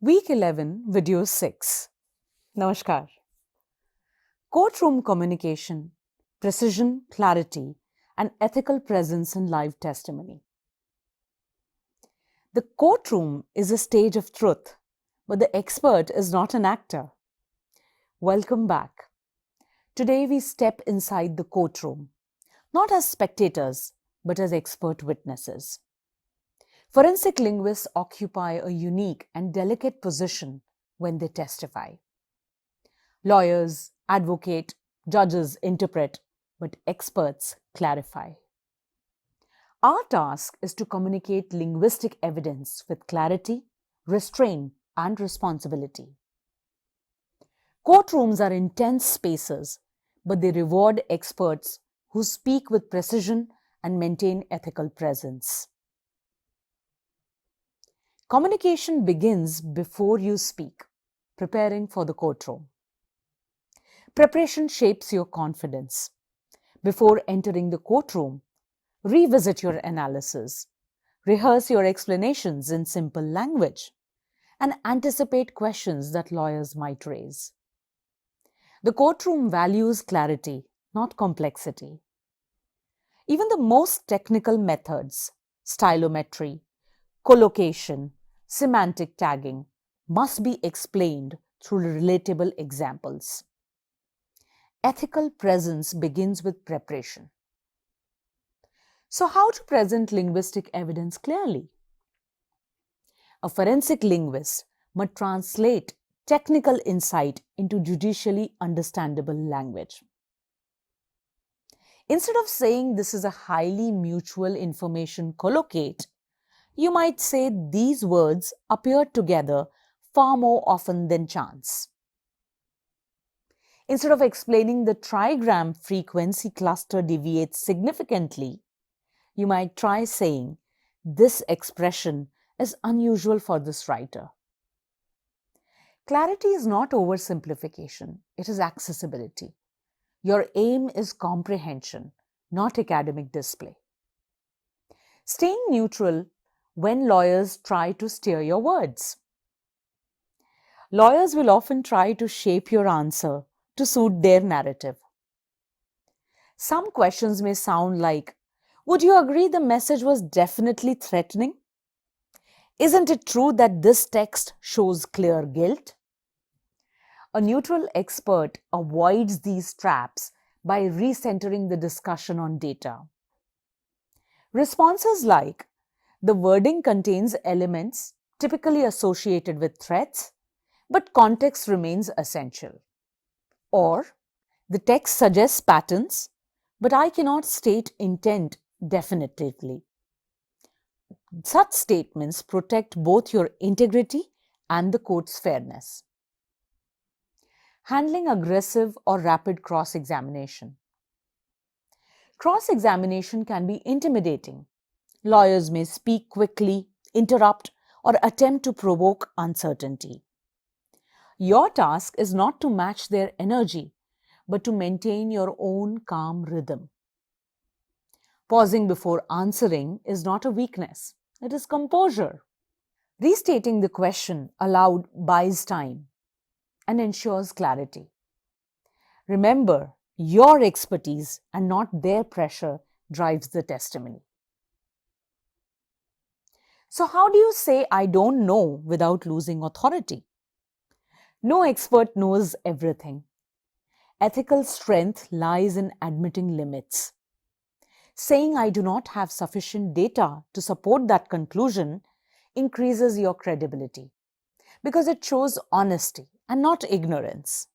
Week 11, Video 6. Namaskar. Courtroom communication, precision, clarity, and ethical presence in live testimony. The courtroom is a stage of truth, but the expert is not an actor. Welcome back. Today we step inside the courtroom, not as spectators, but as expert witnesses. Forensic linguists occupy a unique and delicate position when they testify. Lawyers, advocate, judges interpret, but experts clarify. Our task is to communicate linguistic evidence with clarity, restraint, and responsibility. Courtrooms are intense spaces, but they reward experts who speak with precision and maintain ethical presence. Communication begins before you speak, preparing for the courtroom. Preparation shapes your confidence. Before entering the courtroom, revisit your analysis, rehearse your explanations in simple language, and anticipate questions that lawyers might raise. The courtroom values clarity, not complexity. Even the most technical methods, stylometry, collocation, semantic tagging, must be explained through relatable examples. Ethical presence begins with preparation. So, how to present linguistic evidence clearly? A forensic linguist must translate technical insight into judicially understandable language. Instead of saying this is a highly mutual information collocate, you might say these words appear together far more often than chance. Instead of explaining the trigram frequency cluster deviates significantly, you might try saying this expression is unusual for this writer. Clarity is not oversimplification, it is accessibility. Your aim is comprehension, not academic display. Staying neutral when lawyers try to steer your words. Lawyers will often try to shape your answer to suit their narrative. Some questions may sound like, would you agree the message was definitely threatening? Isn't it true that this text shows clear guilt? A neutral expert avoids these traps by recentering the discussion on data. Responses like, the wording contains elements typically associated with threats, but context remains essential. Or, the text suggests patterns, but I cannot state intent definitively. Such statements protect both your integrity and the court's fairness. Handling aggressive or rapid cross-examination. Cross-examination can be intimidating. Lawyers may speak quickly, interrupt, or attempt to provoke uncertainty. Your task is not to match their energy, but to maintain your own calm rhythm. Pausing before answering is not a weakness, it is composure. Restating the question aloud buys time and ensures clarity. Remember, your expertise and not their pressure drives the testimony. So, how do you say I don't know without losing authority? No expert knows everything. Ethical strength lies in admitting limits. Saying I do not have sufficient data to support that conclusion increases your credibility because it shows honesty and not ignorance.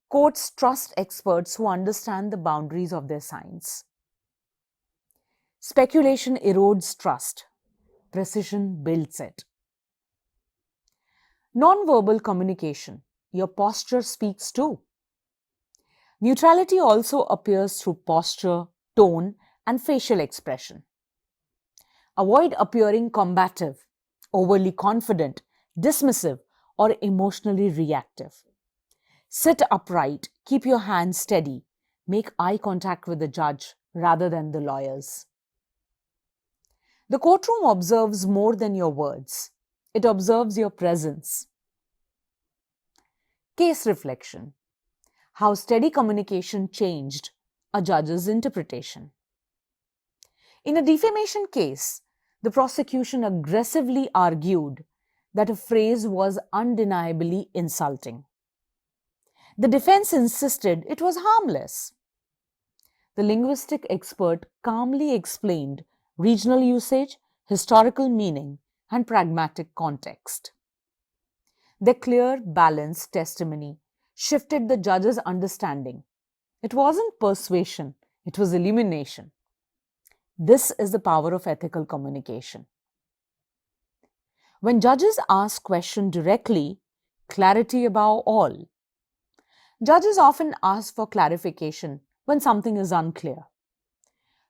Courts trust experts who understand the boundaries of their science. Speculation erodes trust. Precision builds it. Non-verbal communication. Your posture speaks too. Neutrality also appears through posture, tone, and facial expression. Avoid appearing combative, overly confident, dismissive, or emotionally reactive. Sit upright, keep your hands steady, make eye contact with the judge rather than the lawyers. The courtroom observes more than your words. It observes your presence. Case reflection. How steady communication changed a judge's interpretation. In a defamation case, the prosecution aggressively argued that a phrase was undeniably insulting. The defense insisted it was harmless. The linguistic expert calmly explained regional usage, historical meaning, and pragmatic context. Their clear, balanced testimony shifted the judge's understanding. It wasn't persuasion, it was illumination. This is the power of ethical communication. When judges ask questions directly, clarity above all. Judges often ask for clarification when something is unclear.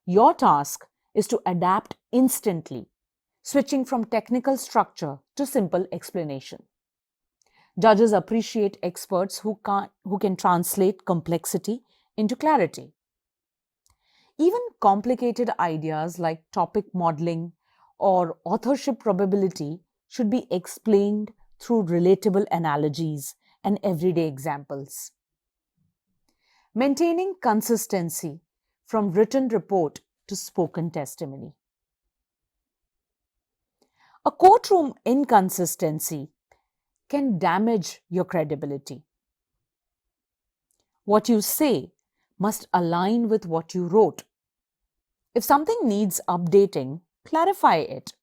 Your task is to adapt instantly, switching from technical structure to simple explanation. Judges appreciate experts who can translate complexity into clarity. Even complicated ideas like topic modeling or authorship probability should be explained through relatable analogies and everyday examples. Maintaining consistency from written report to spoken testimony. A courtroom inconsistency can damage your credibility. What you say must align with what you wrote. If something needs updating, clarify it.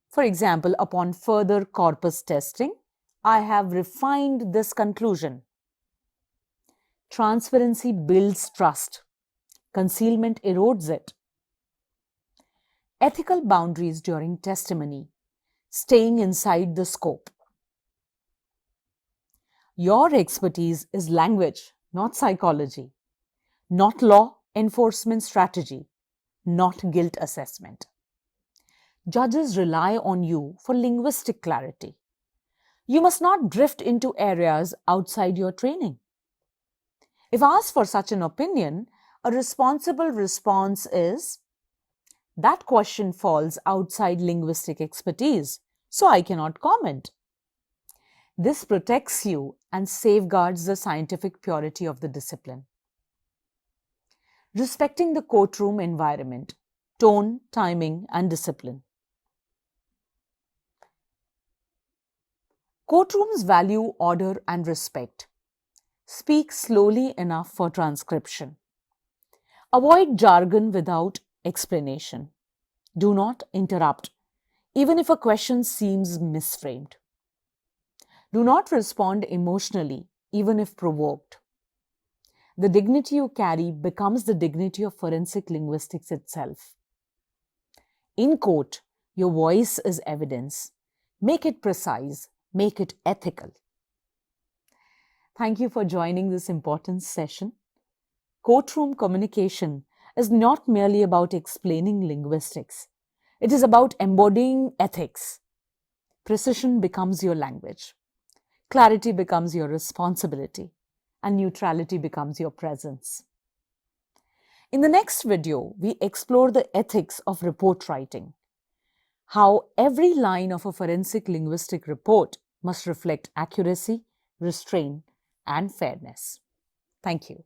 For example, upon further corpus testing, I have refined this conclusion. Transparency builds trust. Concealment erodes it. Ethical boundaries during testimony. Staying inside the scope. Your expertise is language, not psychology, not law enforcement strategy, not guilt assessment. Judges rely on you for linguistic clarity. You must not drift into areas outside your training. If asked for such an opinion, a responsible response is, that question falls outside linguistic expertise, so I cannot comment. This protects you and safeguards the scientific purity of the discipline. Respecting the courtroom environment, tone, timing, and discipline. Courtrooms value order and respect. Speak slowly enough for transcription. Avoid jargon without explanation. Do not interrupt, even if a question seems misframed. Do not respond emotionally, even if provoked. The dignity you carry becomes the dignity of forensic linguistics itself. In court, your voice is evidence. Make it precise, make it ethical. Thank you for joining this important session. Courtroom communication is not merely about explaining linguistics. It is about embodying ethics. Precision becomes your language. Clarity becomes your responsibility. And neutrality becomes your presence. In the next video, we explore the ethics of report writing. How every line of a forensic linguistic report must reflect accuracy, restraint, and fairness. Thank you.